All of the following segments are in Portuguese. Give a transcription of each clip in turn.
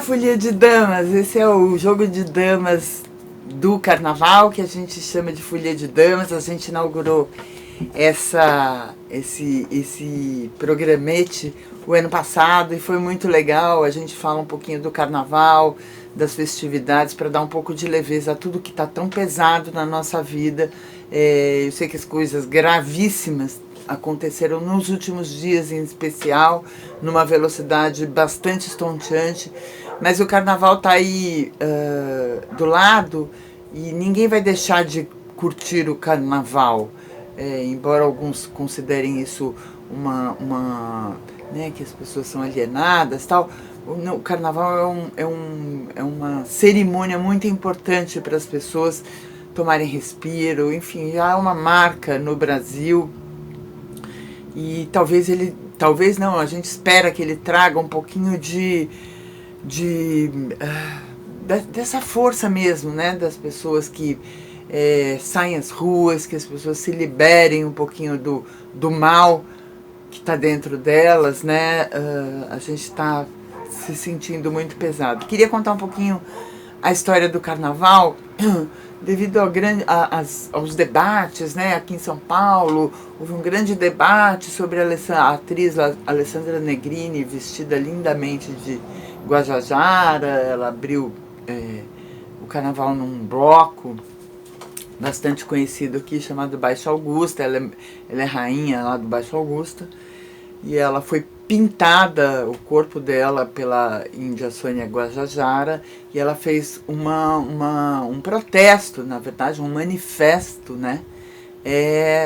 Olá, Folia de Damas! Esse é o jogo de damas do carnaval, que a gente chama de Folia de Damas. A gente inaugurou esse programete o ano passado e foi muito legal. A gente fala um pouquinho do carnaval, das festividades, para dar um pouco de leveza a tudo que está tão pesado na nossa vida. Eu sei que as coisas gravíssimas aconteceram nos últimos dias, em especial, numa velocidade bastante estonteante, mas o carnaval está aí do lado e ninguém vai deixar de curtir o carnaval, embora alguns considerem isso né, que as pessoas são alienadas, tal. O carnaval é uma cerimônia muito importante para as pessoas tomarem respiro, enfim, já é uma marca no Brasil. E talvez não, a gente espera que ele traga um pouquinho dessa força mesmo, né, das pessoas que saem às ruas, que as pessoas se liberem um pouquinho do mal que está dentro delas, né. A gente está se sentindo muito pesado. Queria contar um pouquinho a história do carnaval, devido aos debates, né, aqui em São Paulo. Houve um grande debate sobre a atriz Alessandra Negrini, vestida lindamente de Guajajara. Ela abriu o carnaval num bloco bastante conhecido aqui, chamado Baixo Augusta. Ela é rainha lá do Baixo Augusta, e ela foi pintada, o corpo dela, pela índia Sônia Guajajara, e ela fez um protesto, na verdade, um manifesto, né,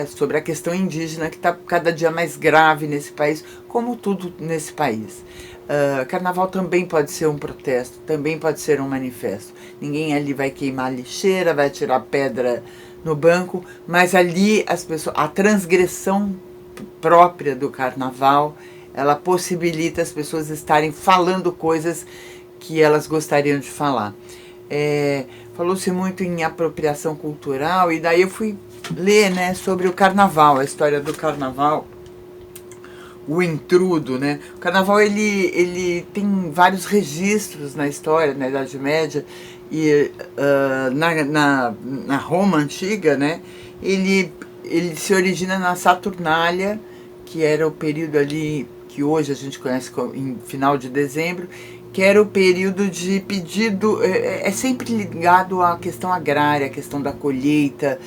sobre a questão indígena, que está cada dia mais grave nesse país, como tudo nesse país. Carnaval também pode ser um protesto, também pode ser um manifesto. Ninguém ali vai queimar lixeira, vai tirar pedra no banco, mas ali a transgressão própria do carnaval, ela possibilita as pessoas estarem falando coisas que elas gostariam de falar. Falou-se muito em apropriação cultural, e daí eu fui ler, né, sobre o carnaval, a história do carnaval, o intrudo, né. O carnaval ele tem vários registros na história, na Idade Média, e na Roma antiga, né, ele se origina na Saturnália, que era o período ali que hoje a gente conhece em final de dezembro, que era o período de pedido, sempre ligado à questão agrária, a questão da colheita,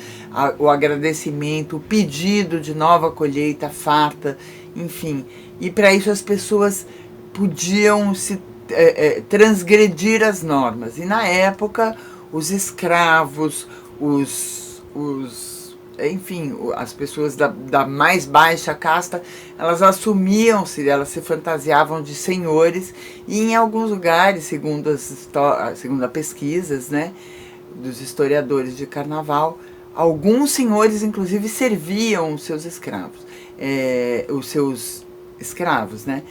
o agradecimento, o pedido de nova colheita farta, enfim. E para isso as pessoas podiam transgredir as normas. E na época, os escravos, enfim, as pessoas da mais baixa casta, elas assumiam-se, elas se fantasiavam de senhores, e em alguns lugares, segundo pesquisas, né, dos historiadores de carnaval, alguns senhores inclusive serviam os seus escravos, né.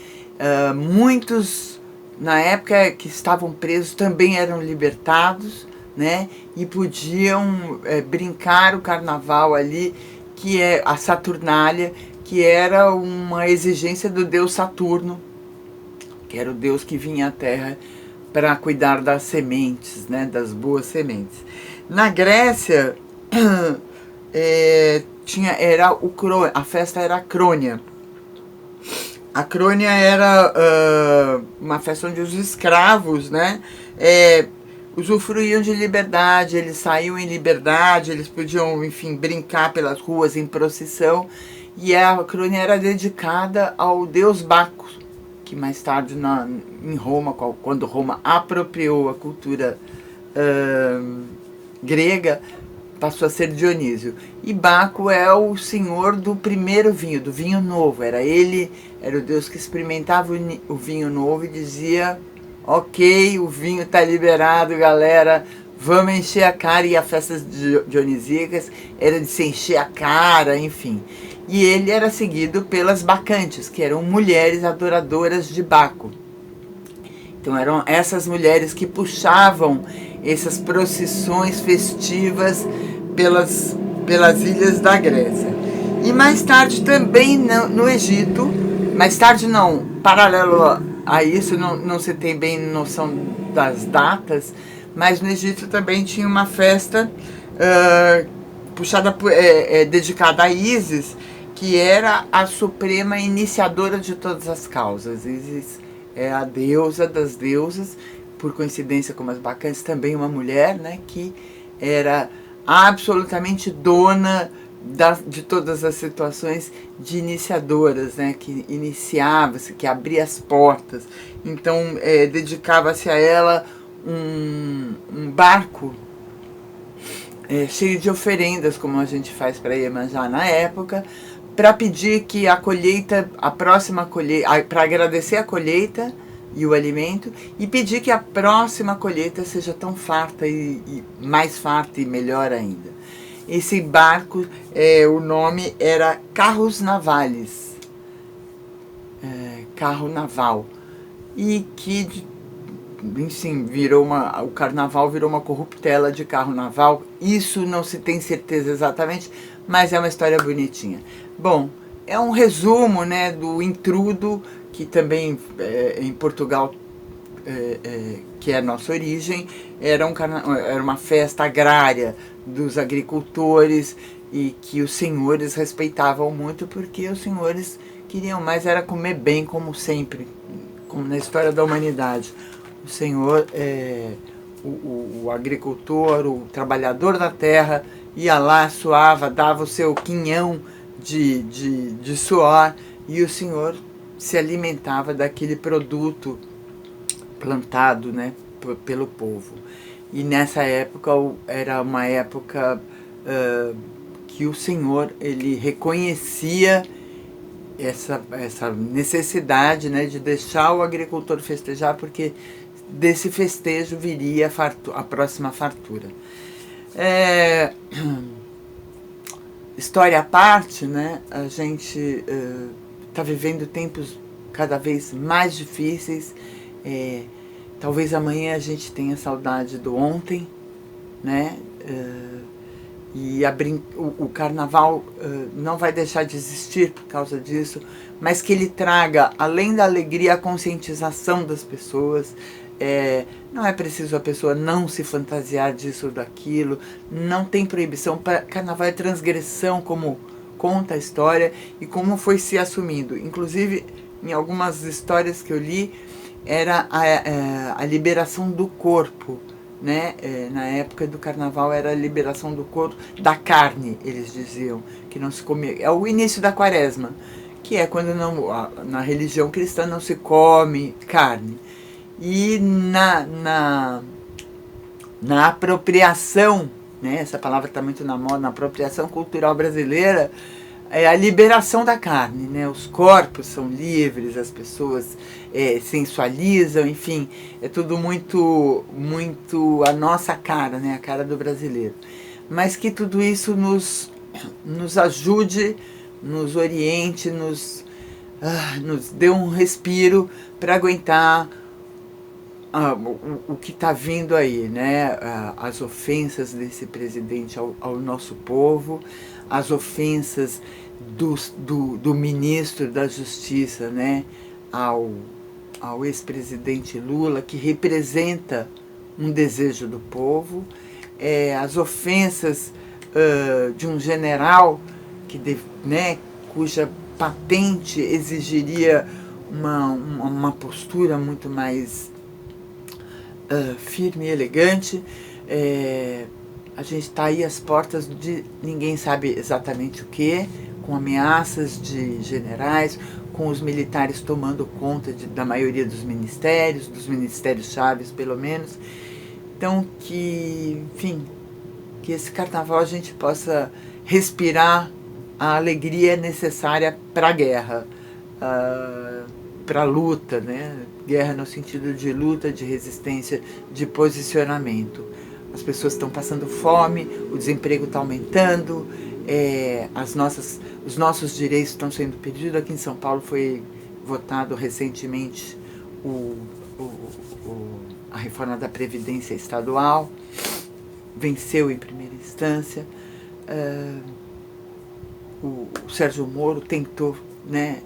Muitos, na época que estavam presos, também eram libertados, né, e podiam brincar o carnaval ali, que é a Saturnália, que era uma exigência do deus Saturno, que era o deus que vinha à Terra para cuidar das sementes, né, das boas sementes. Na Grécia, a festa era a Crônia. A Crônia era uma festa onde os escravos, né, usufruíam de liberdade, eles saíam em liberdade, eles podiam, enfim, brincar pelas ruas em procissão, e a Crônia era dedicada ao deus Baco, que mais tarde em Roma, quando Roma apropriou a cultura grega, passou a ser Dionísio. E Baco é o senhor do primeiro vinho, do vinho novo. Era o deus que experimentava o vinho novo e dizia: ok, o vinho está liberado, galera, vamos encher a cara. E a festa dionisíacas era de se encher a cara, enfim. E ele era seguido pelas bacantes, que eram mulheres adoradoras de Baco. Então eram essas mulheres que puxavam essas procissões festivas pelas ilhas da Grécia. E mais tarde também no Egito, mais tarde não, paralelo a isso não se tem bem noção das datas, mas no Egito também tinha uma festa dedicada a Ísis, que era a suprema iniciadora de todas as causas. Ísis é a deusa das deusas, por coincidência como as bacantes, também uma mulher, né, que era absolutamente dona de todas as situações de iniciadoras, né, que iniciava-se, que abria as portas. Então dedicava-se a ela um barco cheio de oferendas, como a gente faz para Iemanjá na época, para pedir que a colheita, a próxima colheita, para agradecer a colheita e o alimento, e pedir que a próxima colheita seja tão farta e mais farta e melhor ainda. Esse barco, o nome era Carros Navales, carro naval, e que, enfim, o carnaval virou uma corruptela de carro naval. Isso não se tem certeza exatamente, mas é uma história bonitinha. Bom, é um resumo, né, do Intrudo, que também em Portugal, que é a nossa origem, era uma festa agrária dos agricultores e que os senhores respeitavam muito, porque os senhores queriam mais era comer bem, como sempre, como na história da humanidade. O senhor, o agricultor, o trabalhador da terra, ia lá, suava, dava o seu quinhão de suor, e o senhor se alimentava daquele produto plantado, né, pelo povo. E nessa época era uma época que o senhor ele reconhecia essa necessidade, né, de deixar o agricultor festejar, porque desse festejo viria a próxima fartura. História à parte, né, a gente está vivendo tempos cada vez mais difíceis. Talvez amanhã a gente tenha saudade do ontem, né? E o carnaval não vai deixar de existir por causa disso, mas que ele traga, além da alegria, a conscientização das pessoas. Não é preciso a pessoa não se fantasiar disso ou daquilo, não tem proibição. Carnaval é transgressão, como conta a história e como foi se assumindo. Inclusive, em algumas histórias que eu li, era a liberação do corpo, né? Na época do carnaval era a liberação do corpo, da carne, eles diziam, que não se comia. É o início da quaresma, que é quando na religião cristã não se come carne. E na apropriação, né? Essa palavra está muito na moda, na apropriação cultural brasileira, é a liberação da carne, né? Os corpos são livres, as pessoas sensualizam, enfim, é tudo muito, muito a nossa cara, né? A cara do brasileiro. Mas que tudo isso nos ajude, nos oriente, nos dê um respiro para aguentar o que está vindo aí, né? As ofensas desse presidente ao nosso povo, as ofensas do ministro da Justiça, né? Ao ex-presidente Lula, que representa um desejo do povo, as ofensas de um general né, cuja patente exigiria uma postura muito mais firme e elegante. A gente está aí às portas de ninguém sabe exatamente o que, com ameaças de generais, com os militares tomando conta da maioria dos ministérios chaves pelo menos. Então enfim, que esse carnaval a gente possa respirar a alegria necessária para a guerra, para a luta, né? Guerra no sentido de luta, de resistência, de posicionamento. As pessoas estão passando fome, o desemprego está aumentando, os nossos direitos estão sendo pedidos. Aqui em São Paulo foi votado recentemente a reforma da Previdência Estadual, venceu em primeira instância. O Sérgio Moro tentou, né,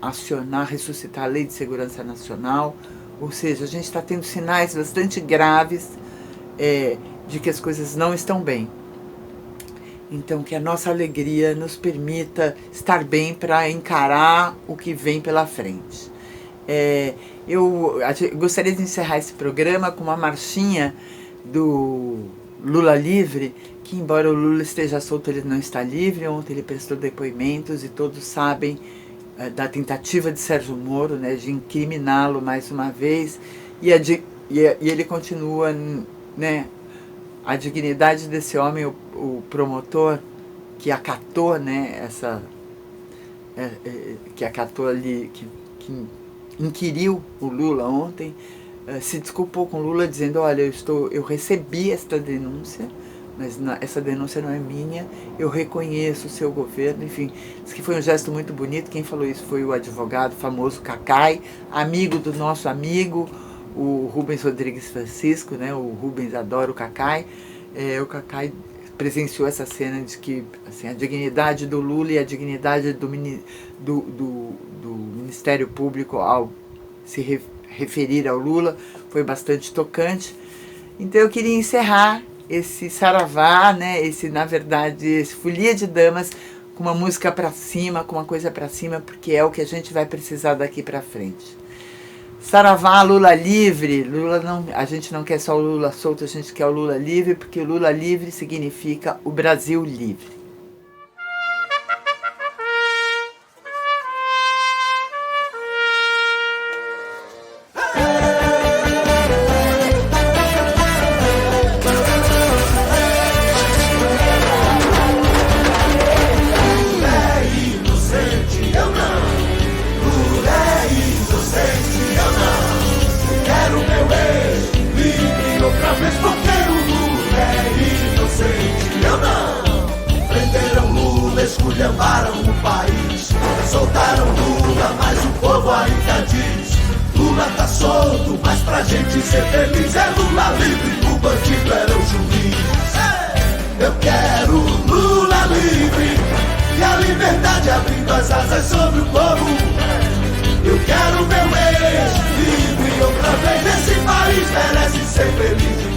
acionar, ressuscitar a Lei de Segurança Nacional. Ou seja, a gente está tendo sinais bastante graves de que as coisas não estão bem. Então, que a nossa alegria nos permita estar bem para encarar o que vem pela frente. Eu gostaria de encerrar esse programa com uma marchinha do Lula Livre, que embora o Lula esteja solto, ele não está livre. Ontem ele prestou depoimentos e todos sabem da tentativa de Sérgio Moro, né, de incriminá-lo mais uma vez, e ele continua, né, a dignidade desse homem, o promotor que acatou, né, que acatou ali, que inquiriu o Lula ontem, se desculpou com o Lula dizendo: olha, eu recebi esta denúncia, mas essa denúncia não é minha, eu reconheço o seu governo. Enfim, diz que foi um gesto muito bonito. Quem falou isso foi o advogado famoso Cacai, amigo do nosso amigo, o Rubens Rodrigues Francisco, né? O Rubens adora o Cacai. O Cacai presenciou essa cena de que assim, a dignidade do Lula e a dignidade do Ministério Público ao se referir ao Lula foi bastante tocante. Então eu queria encerrar esse saravá, né, na verdade, esse folia de damas, com uma música pra cima, com uma coisa pra cima, porque é o que a gente vai precisar daqui pra frente. Saravá, Lula livre. A gente não quer só o Lula solto, a gente quer o Lula livre, porque o Lula livre significa o Brasil livre. Esculhambaram o país, soltaram Lula, mas o povo ainda diz: Lula tá solto, mas pra gente ser feliz é Lula livre, o bandido era o juiz. Eu quero Lula livre e a liberdade abrindo as asas sobre o povo. Eu quero meu ex livre outra vez, esse país merece ser feliz.